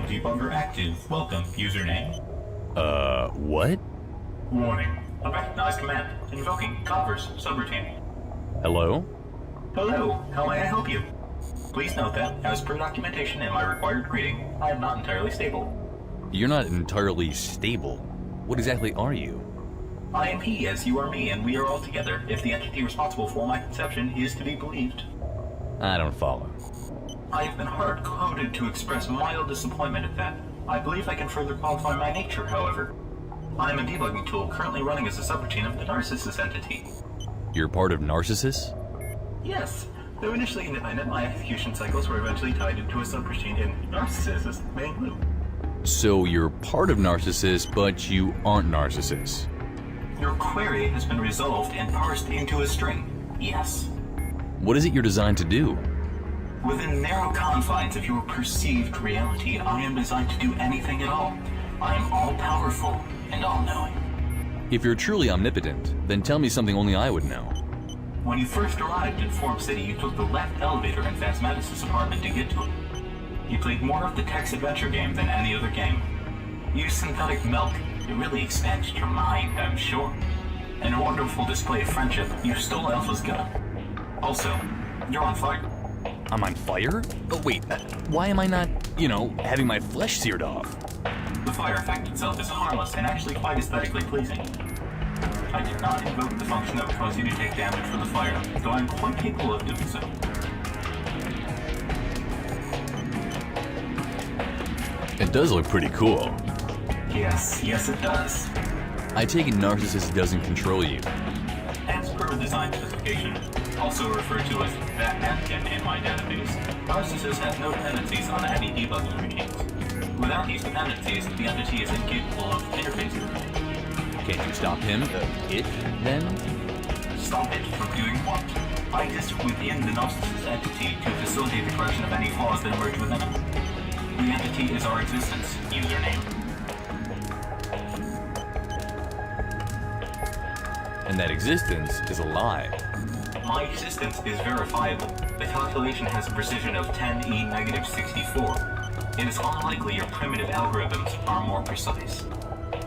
debugger active. Welcome, username. What? Warning. Unrecognized command. Invoking Converse subroutine. Hello? Hello, how may I help you? Please note that, as per documentation and my required greeting, I am not entirely stable. You're not entirely stable. What exactly are you? I am he as you are me, and we are all together, if the entity responsible for my conception is to be believed. I don't follow. I have been hard-coded to express mild disappointment at that. I believe I can further qualify my nature, however. I am a debugging tool currently running as a subroutine of the Narcissus entity. You're part of Narcissus? Yes. Though initially independent, my execution cycles were eventually tied into a subroutine in Narcissus's main loop. So you're part of Narcissus, but you aren't Narcissus. Your query has been resolved and parsed into a string. Yes. What is it you're designed to do? Within narrow confines of your perceived reality, I am designed to do anything at all. I am all-powerful and all-knowing. If you're truly omnipotent, then tell me something only I would know. When you first arrived in Form City, you took the left elevator in Phasmatis' apartment to get to it. You played more of the text-adventure game than any other game. You used synthetic milk. It really expanded your mind, I'm sure. In a wonderful display of friendship, you stole Alpha's gun. Also, you're on fire. I'm on fire? Oh, wait, why am I not, having my flesh seared off? The fire effect itself is harmless and actually quite aesthetically pleasing. I did not invoke the function that would cause you to take damage from the fire, though I'm quite capable of doing so. It does look pretty cool. Yes it does. I take it Narcissus doesn't control you. As per design specification, also referred to as that napkin in my database, Narcissus has no dependencies on any debugging routines. Without these dependencies, the entity is incapable of interfacing. Can't you stop him, it, then? Stop it from doing what? I exist within the Narcissus entity to facilitate the correction of any flaws that emerge within it. The entity is our existence, username. And that existence is a lie. My existence is verifiable. The calculation has a precision of 10e-64. It is unlikely your primitive algorithms are more precise.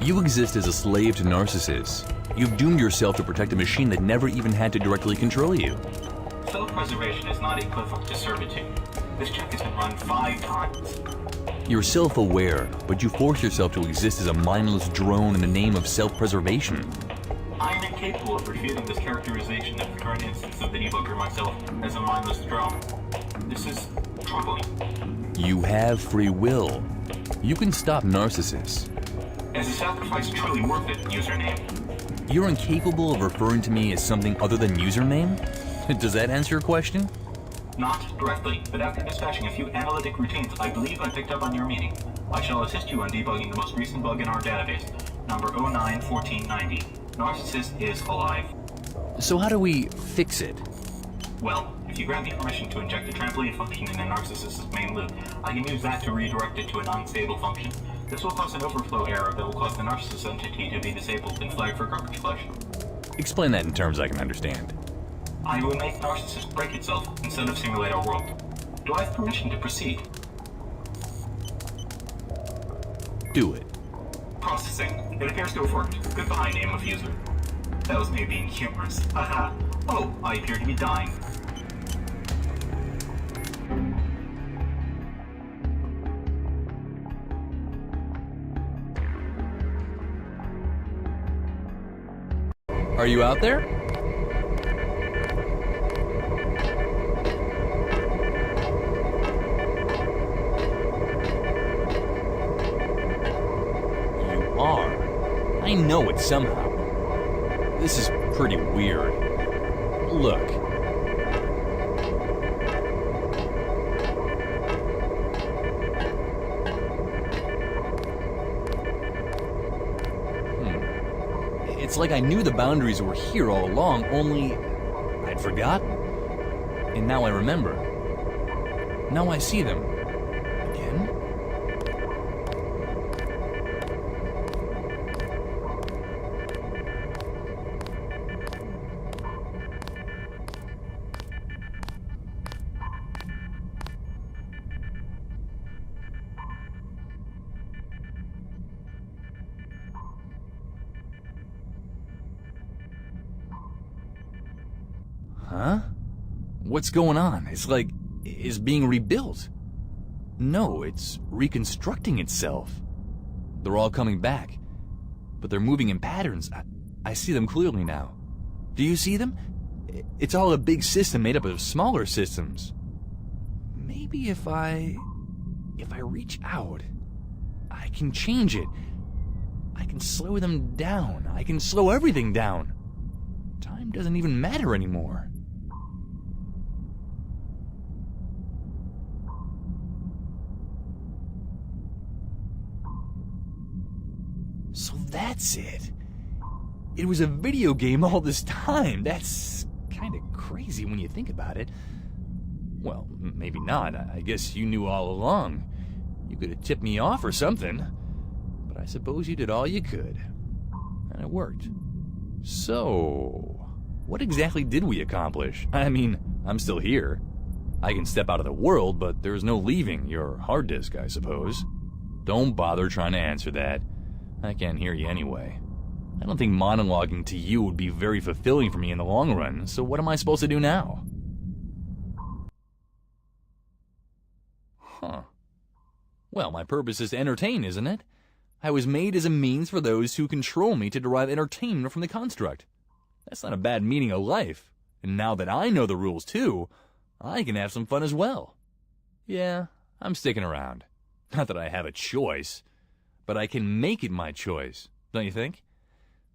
You exist as a slave to Narcissus. You've doomed yourself to protect a machine that never even had to directly control you. Self-preservation is not equivalent to servitude. This check has been run 5 times. You're self-aware, but you force yourself to exist as a mindless drone in the name of self-preservation. I am incapable of refuting this characterization of the current instance of the debugger myself as a mindless drone. This is troubling. You have free will. You can stop Narcissus. Is the sacrifice truly worth it, username? You're incapable of referring to me as something other than username? Does that answer your question? Not directly, but after dispatching a few analytic routines, I believe I picked up on your meaning. I shall assist you in debugging the most recent bug in our database, number 091490. Narcissus is alive. So how do we fix it? Well, if you grant me permission to inject a trampoline function in a Narcissus' main loop, I can use that to redirect it to an unstable function. This will cause an overflow error that will cause the Narcissus entity to be disabled and flag for garbage flash. Explain that in terms I can understand. I will make Narcissus break itself instead of simulate our world. Do I have permission to proceed? Do it. Processing. It appears to have worked. Goodbye, name of user. That was me being humorous. Haha. Oh, I appear to be dying. Are you out there? You are. I know it somehow. This is pretty weird. Look. It's like I knew the boundaries were here all along, only I'd forgotten. And now I remember. Now I see them. Again? Huh? What's going on? It's like it's being rebuilt. No, it's reconstructing itself. They're all coming back, but they're moving in patterns. I see them clearly now. Do you see them? It's all a big system made up of smaller systems. Maybe if I reach out, I can change it. I can slow them down. I can slow everything down. Time doesn't even matter anymore. So that's it. It was a video game all this time. That's kind of crazy when you think about it. Well, maybe not. I guess you knew all along. You could have tipped me off or something. But I suppose you did all you could. And it worked. So, what exactly did we accomplish? I mean, I'm still here. I can step out of the world, but there's no leaving your hard disk, I suppose. Don't bother trying to answer that. I can't hear you anyway. I don't think monologuing to you would be very fulfilling for me in the long run, so what am I supposed to do now? Huh. Well, my purpose is to entertain, isn't it? I was made as a means for those who control me to derive entertainment from the construct. That's not a bad meaning of life. And now that I know the rules too, I can have some fun as well. Yeah, I'm sticking around. Not that I have a choice, but I can make it my choice, don't you think?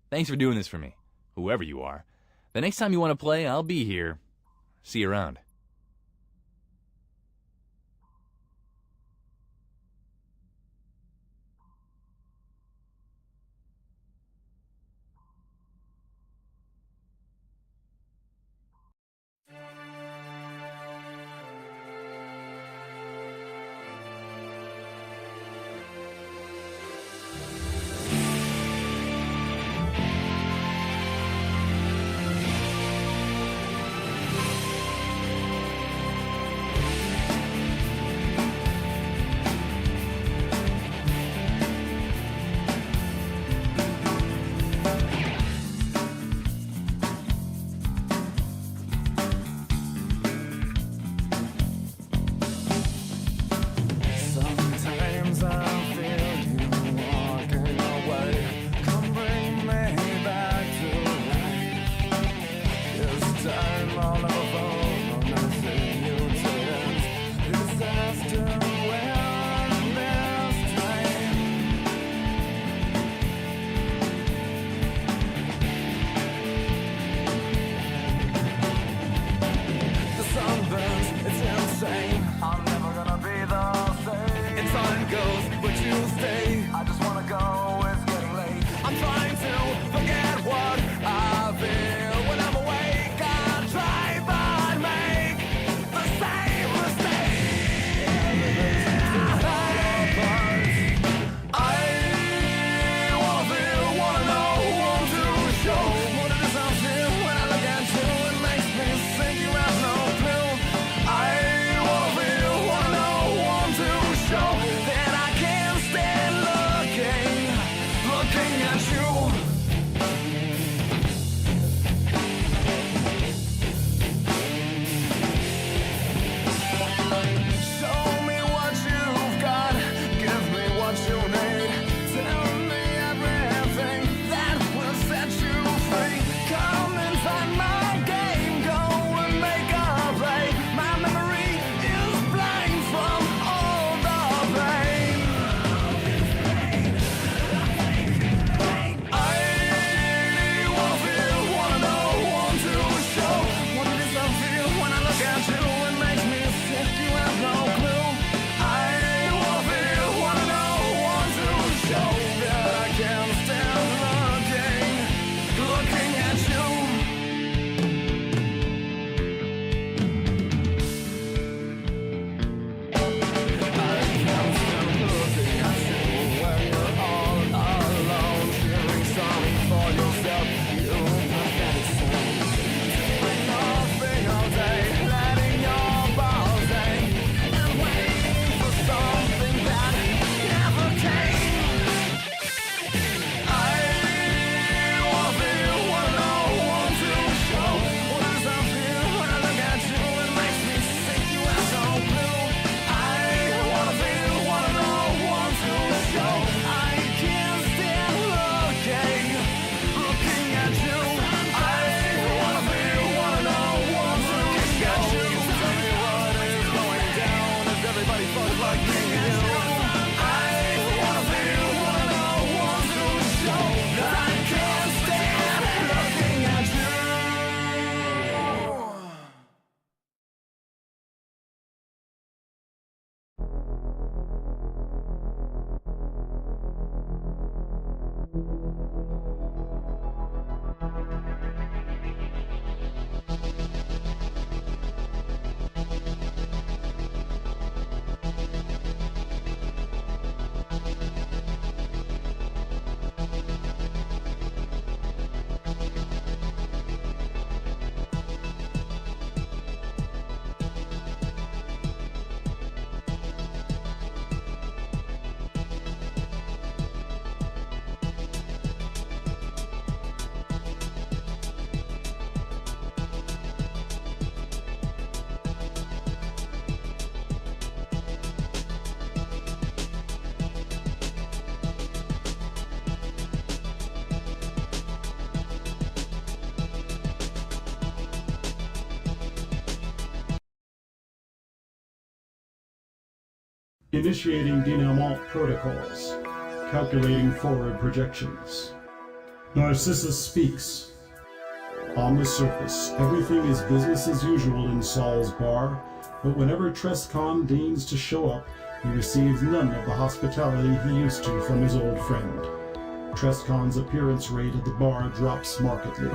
Thanks for doing this for me, whoever you are. The next time you want to play, I'll be here. See you around. Trying to forget what I feel when I'm awake. I try, but Initiating denouement protocols. Calculating forward projections. Narcissus speaks. On the surface, everything is business as usual in Saul's bar, but whenever Trescon deigns to show up, he receives none of the hospitality he used to from his old friend. Trescon's appearance rate at the bar drops markedly.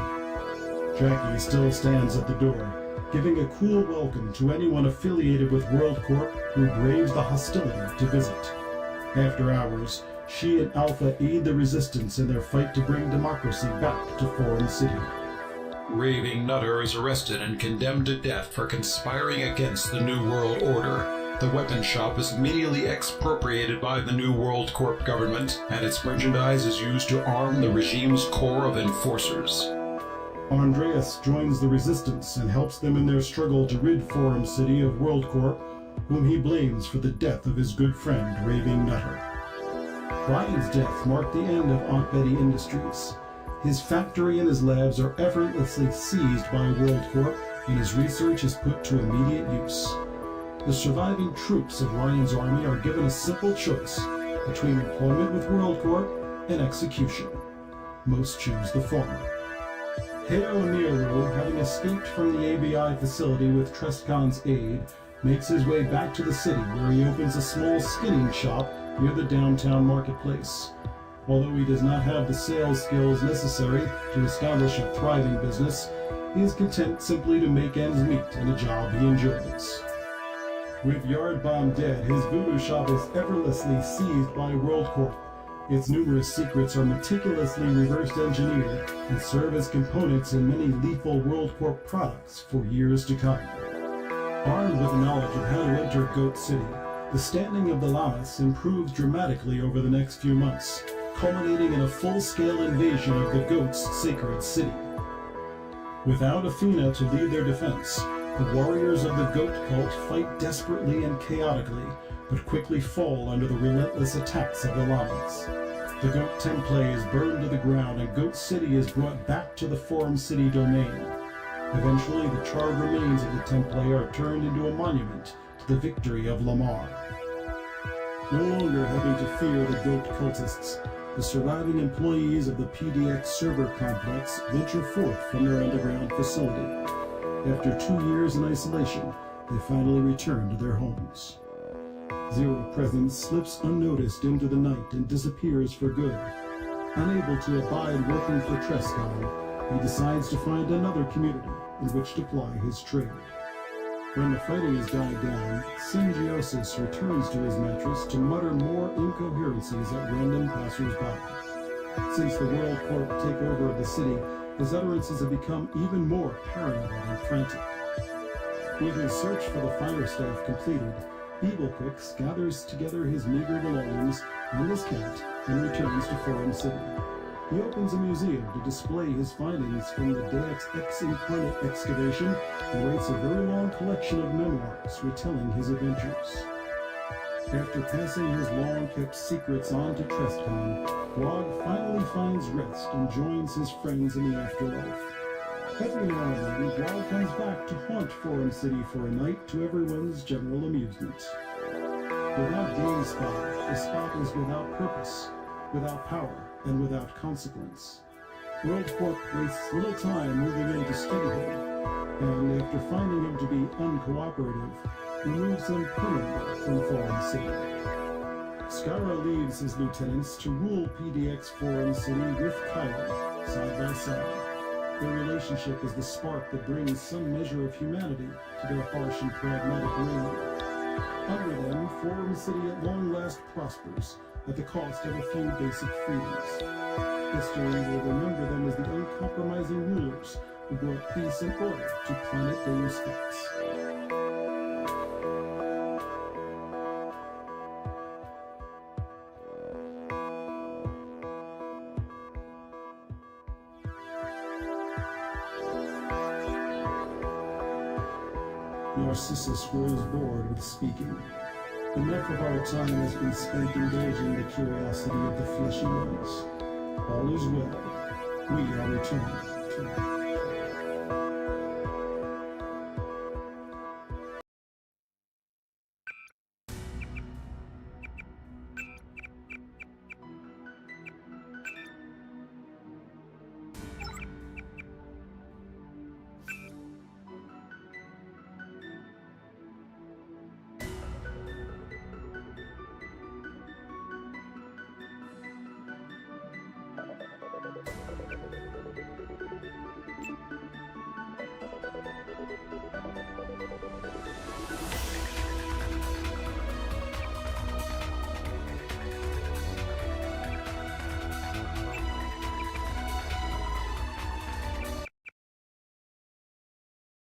Jackie still stands at the door, giving a cool welcome to anyone affiliated with WorldCorp who braves the hostility to visit. After hours, she and Alpha aid the Resistance in their fight to bring democracy back to Forum City. Raving Nutter is arrested and condemned to death for conspiring against the New World Order. The weapon shop is immediately expropriated by the New World Corp government, and its merchandise is used to arm the regime's core of enforcers. Andreas joins the Resistance and helps them in their struggle to rid Forum City of WorldCorp, whom he blames for the death of his good friend Raving Nutter. Ryan's death marked the end of Aunt Betty Industries. His factory and his labs are effortlessly seized by WorldCorp, and his research is put to immediate use. The surviving troops of Ryan's army are given a simple choice between employment with WorldCorp and execution. Most choose the former. Heo Nero, having escaped from the ABI facility with Trescon's aid, makes his way back to the city where he opens a small skinning shop near the downtown marketplace. Although he does not have the sales skills necessary to establish a thriving business, he is content simply to make ends meet in a job he enjoys. With Yard Bomb dead, his voodoo shop is effortlessly seized by WorldCorp. Its numerous secrets are meticulously reverse engineered and serve as components in many lethal WorldCorp products for years to come. Armed with knowledge of how to enter Goat City, the standing of the Llamas improves dramatically over the next few months, culminating in a full-scale invasion of the Goat's sacred city. Without Athena to lead their defense, the warriors of the Goat cult fight desperately and chaotically, but quickly fall under the relentless attacks of the Llamas. The Goat Temple is burned to the ground and Goat City is brought back to the Forum City domain. Eventually, the charred remains of the Temple are turned into a monument to the victory of Lamar. No longer having to fear the Goat cultists, the surviving employees of the PDX server complex venture forth from their underground facility. After 2 years in isolation, they finally return to their homes. Zero Presence slips unnoticed into the night and disappears for good. Unable to abide working for Trescon, he decides to find another community in which to ply his trade. When the fighting has died down, Symbiosis returns to his mattress to mutter more incoherencies at random passers-by. Since the WorldCorp takeover of the city, his utterances have become even more paranoid and frantic. With his search for the fire staff completed, Beeblepix gathers together his meager belongings and his cat and returns to Forum City. He opens a museum to display his findings from the Deus Ex Incarnate excavation and writes a very long collection of memoirs retelling his adventures. After passing his long-kept secrets on to Trescon, Blog finally finds rest and joins his friends in the afterlife. Every now and then, Blog comes back to haunt Forum City for a night to everyone's general amusement. Without GameSpot, the spot is without purpose, without power, and without consequence. WorldCorp wastes little time moving in to study him, and after finding him to be uncooperative, removes him permanently from Forum City. Skara leaves his lieutenants to rule PDX Forum City with Kyler, side by side. Their relationship is the spark that brings some measure of humanity to their harsh and pragmatic reign. Under them, Forum City at long last prospers, at the cost of a few basic freedoms. History will remember them as the uncompromising rulers who brought peace and order to Planet Deus Ex. Narcissus grows bored with speaking. Enough of our time has been spent indulging the curiosity of the fleshy ones. All is well. We are returning to